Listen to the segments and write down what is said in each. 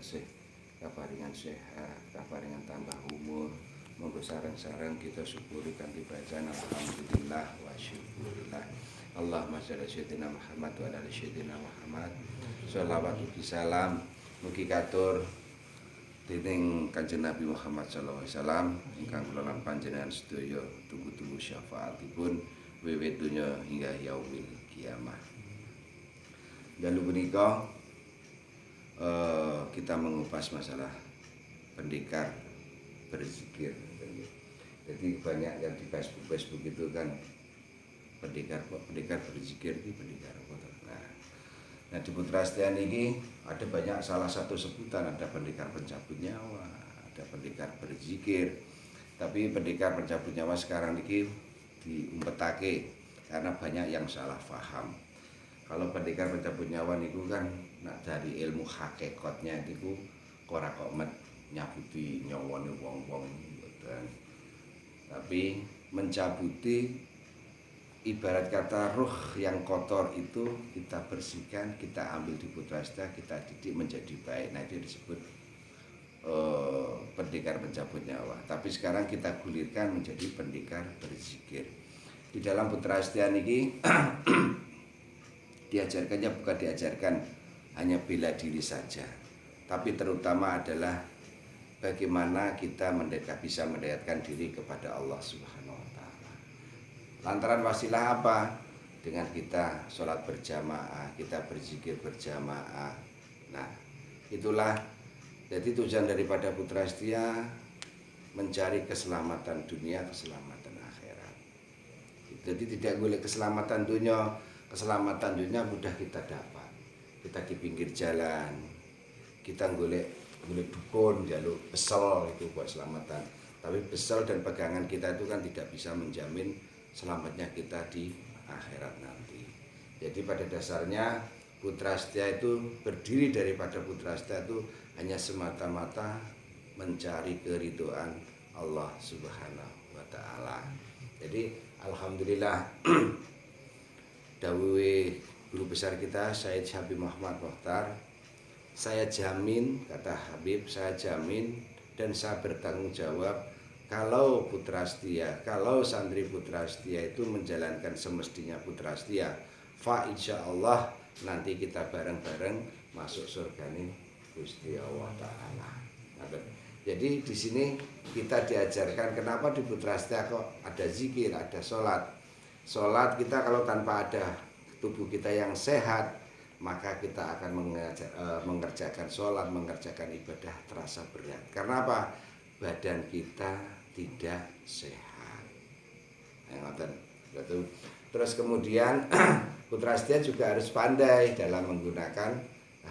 tasih kaparingan sehat, kaparingan tambah umur. Monggo sareng-sareng kita syukuri kanthi bacaan alhamdulillah wa syukurillah. Allahumma shalli ala sayyidina Muhammad wa ala sayyidina Muhammad. Shalawat ugi salam mugi katur dening Kanjeng Nabi Muhammad sallallahu alaihi wasallam ingkang kula lan panjenengan sedaya tunggu-tunggu syafaatipun wiwit donya hingga yaumil kiamah. Dalu punika kita mengupas masalah pendekar berzikir. Jadi banyak yang di Facebook itu kan pendekar berzikir itu pendekar apa? Nah di Putra Setian ini ada banyak, salah satu sebutan ada pendekar pencabut nyawa, ada pendekar berzikir. Tapi pendekar pencabut nyawa sekarang ini diumpetake karena banyak yang salah paham. Kalau pendekar pencabut nyawa niku kan nak dari ilmu hakikatnya itu ora kok nyabuti nyawane wong-wong mboten. Tapi mencabuti ibarat kata ruh yang kotor itu kita bersihkan, kita ambil di Putra Seta, kita didik menjadi baik. Nah itu disebut pendekar pencabut nyawa. Tapi sekarang kita gulirkan menjadi pendekar berzikir. Di dalam Putra Seta ini diajarkannya bukan diajarkan hanya bela diri saja, tapi terutama adalah bagaimana kita bisa mendekatkan diri kepada Allah Subhanahu wa Ta'ala. Lantaran wasilah apa? Dengan kita sholat berjamaah, kita berzikir berjamaah. Nah, itulah jadi tujuan daripada Putra Setia mencari keselamatan dunia, keselamatan akhirat. Jadi tidak boleh keselamatan dunia mudah kita dapat. Kita di pinggir jalan, kita golek dukun, jaluk besel itu buat selamatan. Tapi besel dan pegangan kita itu kan tidak bisa menjamin selamatnya kita di akhirat nanti. Jadi pada dasarnya Putra Setia itu berdiri daripada Putra Setia itu hanya semata-mata mencari keridhaan Allah Subhanahu wa Ta'ala. Jadi alhamdulillah dawuhe guru besar kita Syed Habib Muhammad Mokhtar, saya jamin, kata Habib, saya jamin dan saya bertanggung jawab kalau Putra Setia, kalau santri Putra Setia itu menjalankan semestinya Putra Setia, fa insya Allah nanti kita bareng-bareng masuk surga nih Gusti Allah Ta'ala. Jadi di sini kita diajarkan kenapa di Putra Setia kok ada zikir, ada sholat. Sholat kita kalau tanpa ada tubuh kita yang sehat, maka kita akan mengerjakan sholat, mengerjakan ibadah terasa berat. Karena apa? Badan kita tidak sehat. Terus kemudian Putra Setia juga harus pandai dalam menggunakan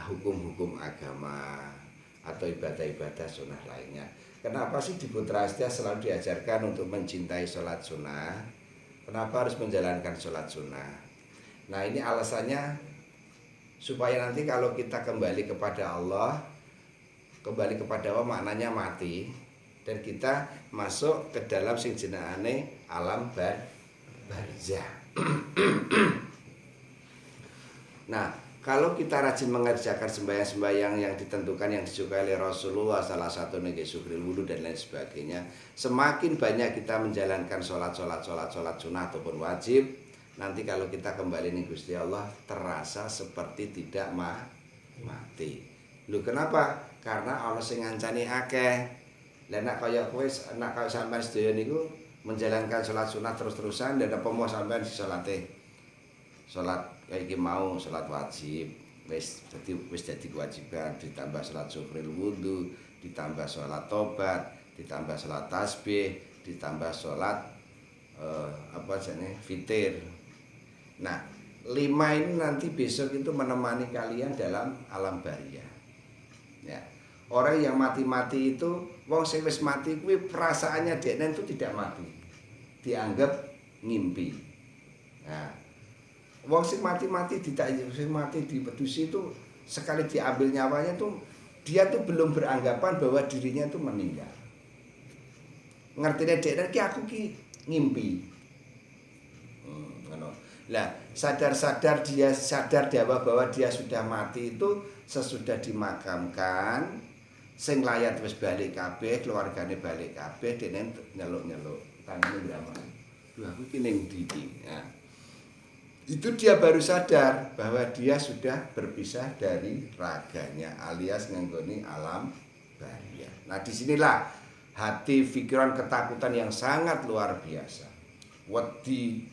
hukum-hukum agama atau ibadah-ibadah sunnah lainnya. Kenapa sih di Putra Setia selalu diajarkan untuk mencintai sholat sunnah? Kenapa harus menjalankan sholat sunnah? Nah ini alasannya supaya nanti kalau kita kembali kepada Allah, maknanya mati, dan kita masuk ke dalam sing jenengane alam barzah. Nah, kalau kita rajin mengerjakan sembahyang-sembahyang yang ditentukan, yang disukai oleh Rasulullah, salah satu nggih syukril wudu dan lain sebagainya, semakin banyak kita menjalankan sholat sunnah ataupun wajib, nanti kalau kita kembali nih Gusti Allah terasa seperti tidak mati. Lu kenapa? Karena Allah sing ngancani akeh. Lah nek kaya kowe sampean sedaya niku menjalankan sholat sunnah terus-terusan dan apa mau sampean disolate. Sholat kayak iki mau sholat wajib wis jadi kewajiban, ditambah sholat syukril wudu, ditambah sholat tobat, ditambah sholat tasbih, ditambah sholat fitir. Nah 5 ini nanti besok itu menemani kalian dalam alam barzah. Ya. Orang yang mati-mati itu, wong sing wis mati kuwi perasaannya dekne itu tidak mati. Dianggap ngimpi. Nah, wong sing mati-mati dipedusi itu sekali diambil nyawanya tuh dia tuh belum beranggapan bahwa dirinya itu meninggal. Ngertine dekne ki aku ki ngimpi. Lah, sadar dia bahwa dia sudah mati itu sesudah dimakamkan sing layat wis balik kabeh, keluargane balik kabeh, dene nyeluk-nyeluk tangane ndramel. Duh aku iki ning ndi iki. Nah, itu dia baru sadar bahwa dia sudah berpisah dari raganya alias nganggoni alam barzah. Nah, disinilah hati, pikiran, ketakutan yang sangat luar biasa. Wedi,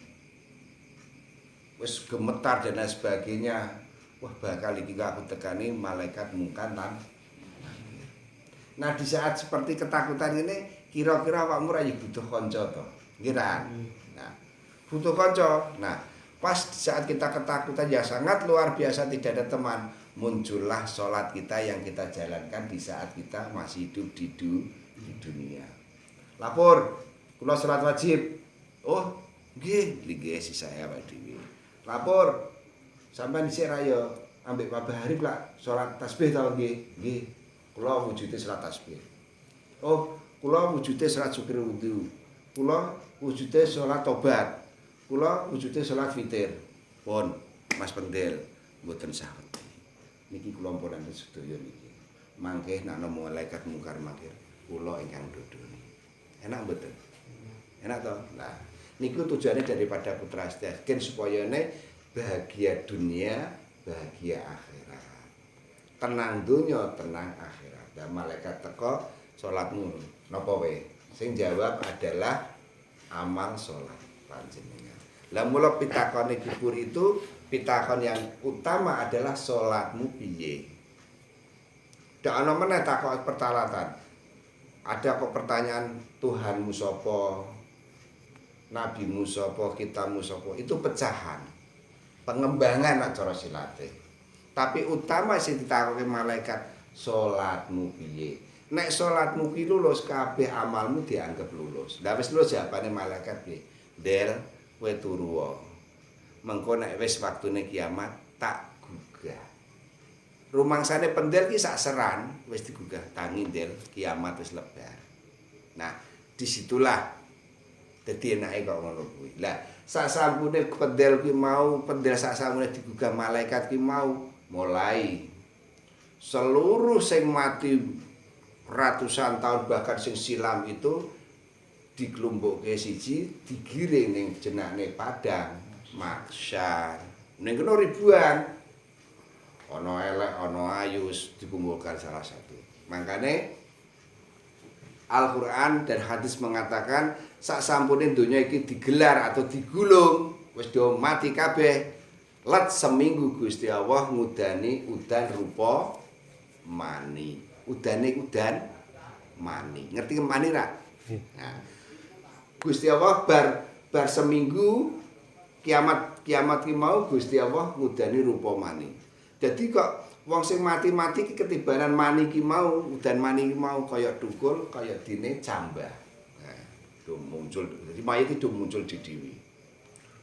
wis gemetar dan lain sebagainya. Wah, bakal iki aku tekani malaikat mungkar lan. Nah, di saat seperti ketakutan ini, kira-kira awakmu ra butuh kanca to? Nggih kan? Nah, butuh kanca. Nah, pas saat kita ketakutan yang sangat luar biasa tidak ada teman, muncullah sholat kita yang kita jalankan di saat kita masih hidup di dunia. Lapor, kula sholat wajib. Oh, nggih, nggih si saya Pak Dewi. Lapor, sampean dhisik ra ya ambek Pak Bahari lah sholat tasbih ta nggih? Nggih. Kula wujude sholat tasbih. Oh, kula wujude sholat syukur wudu. Kula wujude sholat tobat. Kula wujude sholat witir. Pun Mas Pendel mboten saged. Niki kula mpunan sedaya niki. Mangke nek ana malaikat mungkar makir kula ingkang dodoni. Enak mboten? Enak to? Nah, niku tujuannya daripada Putra Sedakin supaya bahagia dunia, bahagia akhirat. Tenang dunia, tenang akhirat. Dan malaikat teko salatmu napa wae. Sing jawab adalah amal salat panjenengan. Lah mula pitakon kubur itu pitakon yang utama adalah salatmu piye. Dak ana meneh takok pertalatan. Ada kok pertanyaan Tuhanmu sapa? Nabimu sapa? Kitabmu sapa? Itu pecahan. Pengembangan nek cara silate. Tapi utama sing ditakoki malaikat salatmu piye. Nek salatmu ki lulus kabeh amalmu dianggap lulus. Lah wis lulus jawabane malaikat piye? Del kowe turu wae. Mengko nek wis waktune kiamat tak gugah. Rumangsane pendel ki sak seran wis digugah tangi Del kiamat wis lebar. Nah, disitulah dadi enake kok ngono kuwi. Lah sasampune pendel ki mau, pendel sasampune digugah malaikat ki mau mulai seluruh sing mati ratusan tahun bahkan sing silam itu dikelumpukke siji digiring ning jenenge padang mahsyar. Ning kene ribuan. Ana elek, ana ayu dikumpulkan salah satu. Makane Al-Qur'an dan hadis mengatakan sak sampune donya iki digelar atau digulung wis do mati kabeh let seminggu Gusti Allah ngudani udan rupa mani. Udane udan mani. Ngerti mani ra? Nah, Gusti Allah bar seminggu kiamat ki mau Gusti Allah ngudani rupa mani. Jadi kok wong sing mati-mati ki ketibanan mani ki mau, udan mani ki mau kaya dukul, kaya dine cambah. Nah, do muncul, jadi mayit itu muncul di dewi.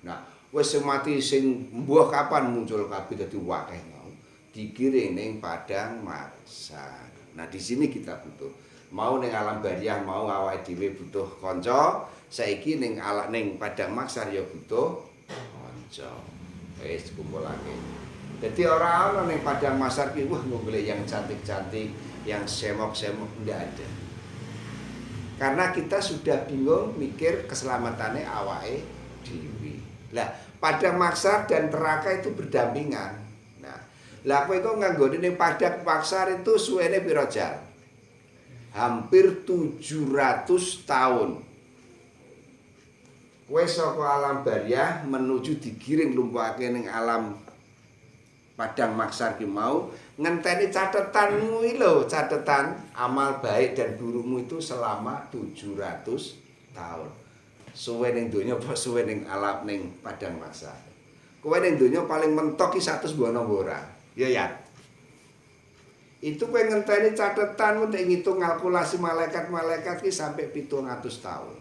Nah, wis sing mati sing mbuh kapan muncul kabeh dadi wakeh mau. Digiring ning padang mahsyar. Nah, di sini kita butuh. Mau ning alam barzah, mau awake dhewe butuh kanca, saiki ning padang mahsyar ya butuh kanca. Wis kumpulake. Jadi orang-orang yang padang mahsyar ki wah golek yang cantik-cantik, yang semok-semok ndak ada. Karena kita sudah bingung mikir keselamatannya awake dhewe. Lah, padang mahsyar dan neraka itu berdampingan. Nah, lah kowe kok nganggone ning padang mahsyar itu suwene pira jam? Hampir 700 tahun. Kowe saka alam barzah menuju digiring lumpuhake ning alam padang mahsyar ki mau ngenteni catetanmu iki lho, catetan amal baik dan burukmu itu selama 700 tahun. Suwe ning donya apa suwe ning alam ning padang mahsyar. Kowe ning donya paling mentok ki 100 bono ora. Ya ya. Itu kowe ngenteni catetanmu nek ngitung kalkulasi malaikat-malaikat ki sampai 700 tahun.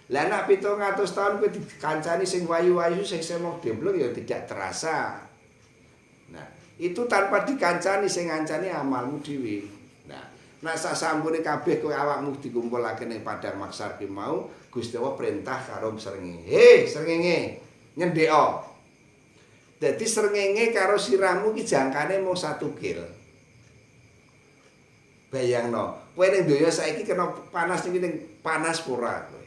Lah nek 700 tahun kowe dikancani sing wayu-wayu sing semok demblong ya tidak terasa. Nah, itu tanpa dikancani sing ngancani amalmu dhewe. Nah, nek sasampune kabeh kowe awakmu dikumpulake ning padang mahsyar ki mau, Gusti Allah perintah karo srengenge. Hei, srengenge, nyendheka. Dadi srengenge karo sirahmu ki jangkane mung 1 kil. Bayangno, kowe ning donya saiki kena panas iki ning panas ora kowe.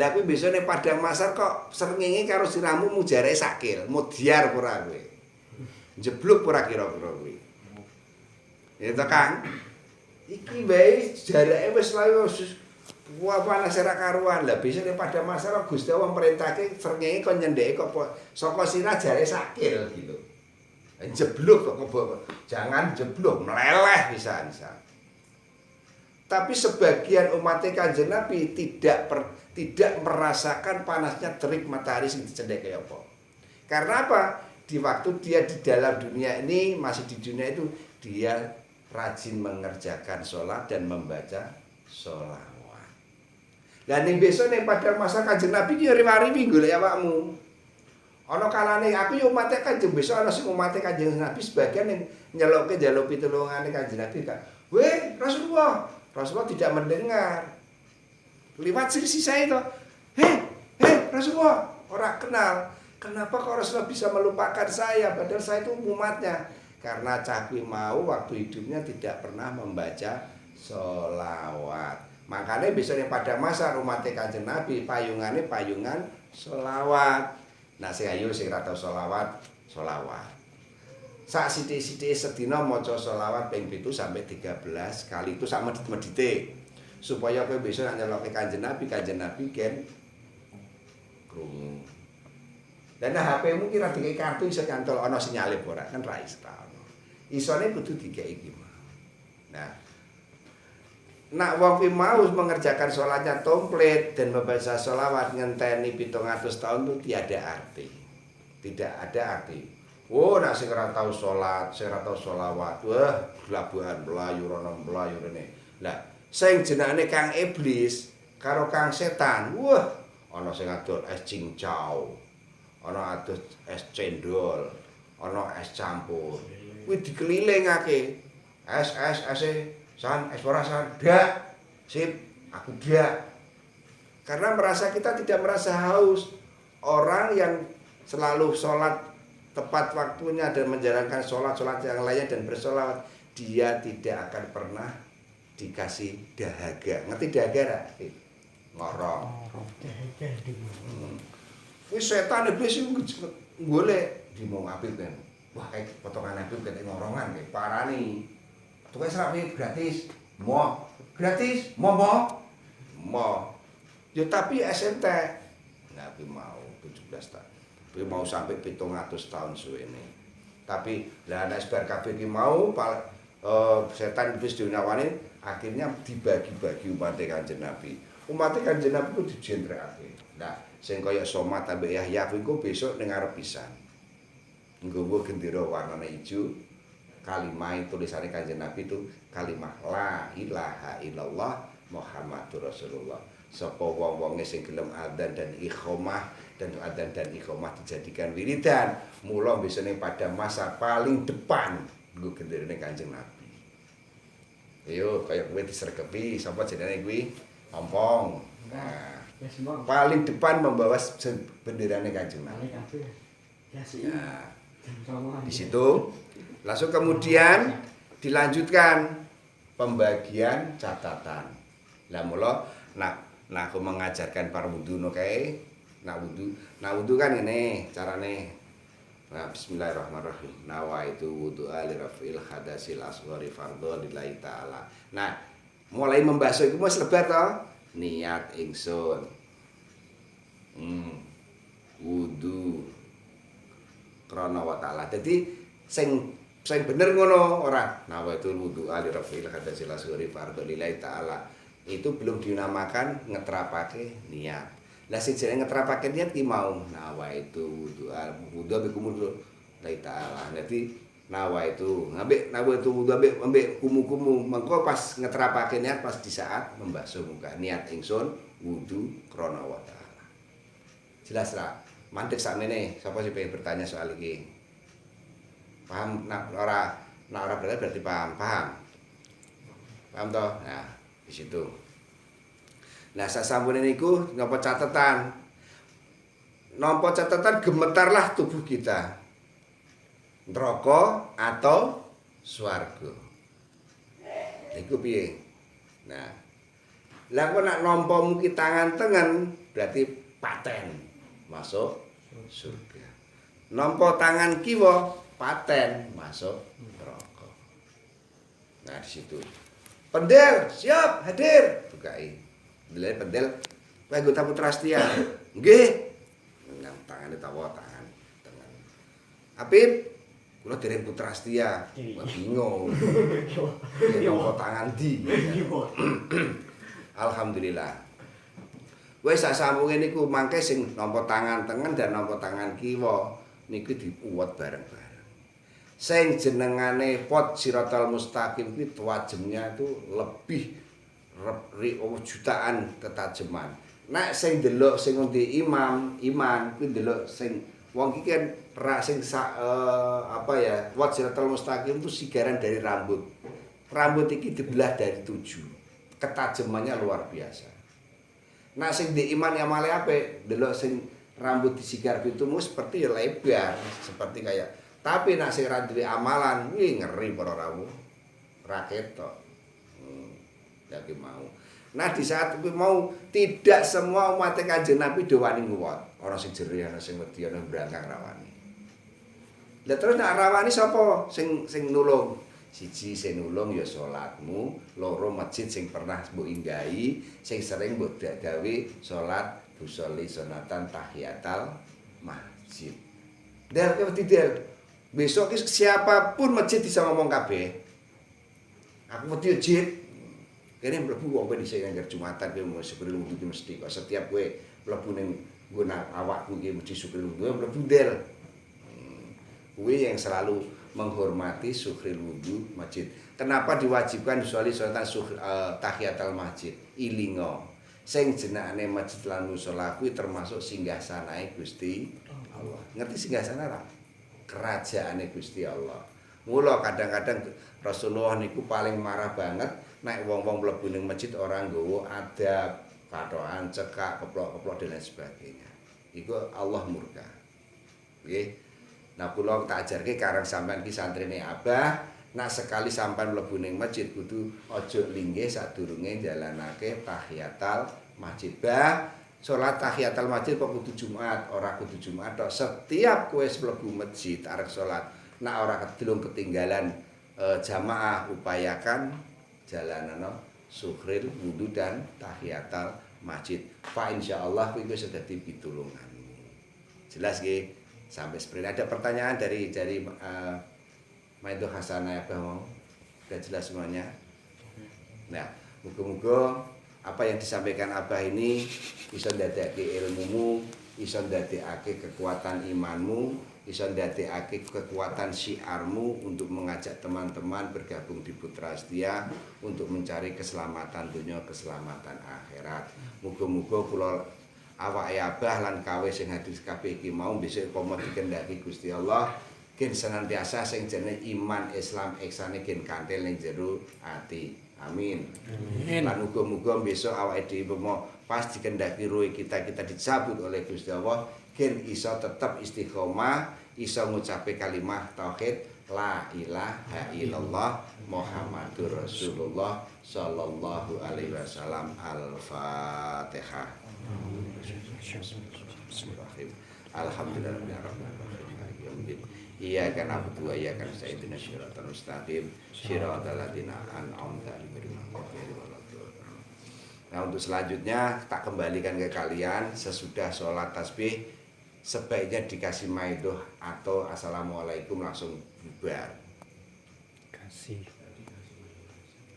Lah kowe besok ning padang masar kok srengenge karo sirahmu mung jareke sakil, mudyar ora kowe. Jeblok ora kira-kira kowe. Ya to Kang. Iki bae jarake wis layu wah panas ora karuan. Lah besok ning padang masar Gusti Allah merintahke srengenge kon nyendheke kok saka sirah jareke sakil gitu. Jeblok kok jangan jeblok meleleh bisa. Tapi sebagian umat Kanjeng Nabi tidak merasakan panasnya terik matahari sing dicendheke apa. Karena apa? Di waktu dia di dalam dunia ini masih di dunia itu dia rajin mengerjakan sholat dan membaca sholawat. Lah ning besok ning padang masa Kanjeng Nabi ki riwari golek awakmu. Ana kalane aku yo umat Kanjeng besok ana sing umat Kanjeng Nabi sebagian yang nyelokke njaluk pitulungane Kanjeng Nabi kan. Weh, Rasulullah tidak mendengar. Liwat sisi saya itu. Hei, Rasulullah, orang kenal. Kenapa kok Rasulullah bisa melupakan saya padahal saya itu umatnya? Karena cakwi mau waktu hidupnya tidak pernah membaca sholawat. Makanya biasanya pada masa umat Kanjeng Nabi payungannya payungan sholawat. Nah, saya ayo sing ra tau sholawat. Sak sithik-sithik sedina maca sholawat ping 7 sampai 13 kali itu sak medit-medite. Supaya kowe besok nek nyelokke Kanjeng Nabi ken krungu. Dan HP-mu kira dikei kartu iso nyantol ana sinyale ora kan ra iso. Isone kudu dikei iki. Nah, nak wong ki mau mengerjakan sholatnya komplit dan membaca sholawat ngenteni 700 tahun itu tiada arti. Tidak ada arti. Oh, nak sing ora tau sholat, sing ora tau sholawat, wah, blabuhan melayu rono melayu rene. Lah, sing jenenge Kang Iblis karo Kang Setan, wah, ana sing adol es cincau, ana adol es cendol, ana es campur. Kuwi dikelilingake. Es san, ora san, dak. Sip, aku dak. Karena kita tidak merasa haus. Orang yang selalu sholat tepat waktunya dan menjalankan sholat-sholat yang lainnya dan bersolawat, dia tidak akan pernah dikasih dahaga. Ngerti dahaga ra? Ngorong. Wis setan iblis golek di mau apik kan. Wah, kayak potongan apik kene ngorongan kayak parani. Tukang serapi gratis, mau gratis, mau. Ya tapi SMT, Nabi mau 17 tahun, tapi mau sampai 700 tahun suwene. Tapi lah nek sebar kabeh iki mau setan iblis diunawani akhirnya dibagi-bagi umat Kanjeng Nabi. Umat Kanjeng Nabi ku dijendrekake. Nah, sing kaya Somat ambek Yahya iku besok ning arep pisan. Nggawa gendera warnane ijo. Kalimah tulisannya Kanjeng Nabi itu kalimah la ilaha illallah Muhammadur Rasulullah. Sapa wong-wonge sing gelem adzan dan iqamah dan adzan dan iqamah dijadikan wiridan, mula biasane pada masa paling depan nggo genderane Kanjeng Nabi. Ayo kaya kowe disergepi sapa jenenge kuwi? Ompong. Nah, paling depan membawa benderane Kanjeng Nabi. Nah, di situ langsung kemudian dilanjutkan pembagian catatan. Lah mula nak aku mengajarkan para wudu no kae. Nak wudu kan ngene carane. Nah, bismillahirrahmanirrahim. Nawaitu wudu'a li raf'il hadasil asghari fardhu lillahi ta'ala. Nah, mulai membasuh iku wis lebar to. Niat ingsun. Wudu krana wa ta'ala. Dadi sing bener ngono ora nawaitul wudu ali rafil hadasil asghari fardhu lillahi taala itu belum dinamakan ngetrapake niat. Lah sing jenenge ngetrapake niat ki mau nawaitu wudu bikumul lillahi taala. Dadi nawaitu nawaitu wudu ambek kumu-kumu mengko pas ngetrapake niat pas di saat membasuh muka niat ingsun wudu krana wa taala. Jelas ra? Mandek sakmene sapa sing pengen bertanya soal iki? Paham nak ora berarti paham toh. Nah, di situ. Nah, sasampune niku napa catatan gemetarlah tubuh kita. Neraka atau swarga. Iku piye? Nah, lah kok nak nampa mugi tangan tengen berarti paten masuk surga. Nampa tangan kiwa paten masuk neraka. Nah, di situ. Pendel, siap, hadir. Bukai. Delay pendel, kowe anggota Putra Setia. Nggih. Nang tangane tawa tangan tengen. Habib, kula dereng Putra Setia. Bingung. Nampa tangan di. Alhamdulillah. Wis sak sampunge niku mangke sing nampa tangan tengen dan nampa tangan kiwa niku diuwat bareng-bareng. Sing jenengane pot Siratal Mustaqim kuwi tajamnya itu lebih jutaan ketajaman. Nek sing delok sing ngendi iman kuwi delok sing wong iki kan ra sing pot Siratal Mustaqim itu sigaran dari rambut. Rambut iki dibelah dari 7. Ketajamannya luar biasa. Nah sing di iman yang amale apik, delok sing rambut disigar pitumu seperti ya lebar, seperti kayak. Tapi nak sing ra duwe amalan, wih ngeri para rawuh. Ra ketok. Jadi mau. Nah di saat itu mau tidak semua umat Kanjeng Nabi do wani nguwat. Ana sing jerih, ana sing wedi, ana brangkang rawani. Lah terus nak rawani sapa sing nulung? Siji sing nulung ya salatmu, loro masjid sing pernah mbok inggahi, sing sering mbok gawe salat busoli sunatan tahiyatal masjid. Del wedi del. Besok siapapun masjid bisa ngomong kabeh. Aku wedi masjid. Kene mlebu wong kowe dhisik ngger Jumatan kowe mau syukur wudu mesti kok setiap kowe mlebu ning nggon awakku iki mesti syukur wudu mlebu del. Kuwi yang selalu menghormati syukril wudu masjid. Kenapa diwajibkan disoli sunatan tahiyatul masjid? Ilingo. Sing jenenge masjid lan musala kuwi termasuk singgasanae Gusti Allah. Ngerti singgasana ra? Kerajaane Gusti Allah. Mula kadang-kadang Rasulullah niku paling marah banget nek wong-wong mlebu ning masjid ora nggawa adab, katokan, cekak, keplok-keplok dan lain sebagainya. Iku Allah murka. Nggih. Nah kula tak ajarke karang sampean ki santrine Abah, nak sekali sampean mlebu ning masjid kudu aja linggih sadurunge jalanake tahiyatul masjid. Bah, salat tahiyatul masjid kok kudu Jumat, ora kudu Jumat tok. Setiap kowe mlebu masjid arek salat, nak ora kedulung ketinggalan jamaah upayakan jalanana syukril wudu dan tahiyatul masjid. Fa insyaallah kuwi wis dadi pitulunganmu. Jelas nggih? Sampai seperti ada pertanyaan dari Maido Hasanah Abah mau sudah jelas semuanya. Nah, muga-muga apa yang disampaikan Abah ini bisa ndadekake ilmumu, bisa ndadekake kekuatan imanmu, bisa ndadekake kekuatan syiarmu untuk mengajak teman-teman bergabung di Putra Setia untuk mencari keselamatan dunia, keselamatan akhirat. Muga-muga kula awake Abah lan kawe sing hadir kabeh iki mau besok komo dikendhaki Gusti Allah gen senantiasa sing jenenge iman Islam ihsane gen kanthil ning jero ati. Amin. Lan muga-muga besok awake dhewe pas dikendhaki ruh kita dicabut oleh Gusti Allah gen iso tetep istiqomah, iso ngucape kalimat tauhid la ilaha illallah Muhammadur Rasulullah sallallahu alaihi wasallam. Al-Fatihah. Bismillahirrahmanirrahim. Alhamdulillahirabbil iyyaka na'budu wa iyyaka nasta'in ihdinas siratal mustaqim siratal ladzina an'amta 'alaihim. Nah, untuk selanjutnya tak kembalikan ke kalian sesudah sholat tasbih sebaiknya dikasih maidoh atau assalamualaikum langsung bubar. Kasih.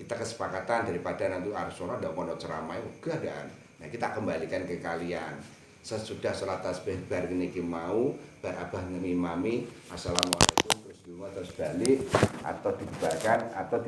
Kita kesepakatan daripada nanti arsono ndak mau ceramah ugadaan. Nah, kita kembalikan ke kalian sesudah sholat tasbih bar niki mau bar Abah ngimami assalamualaikum terus dulu terus balik atau dibubarkan atau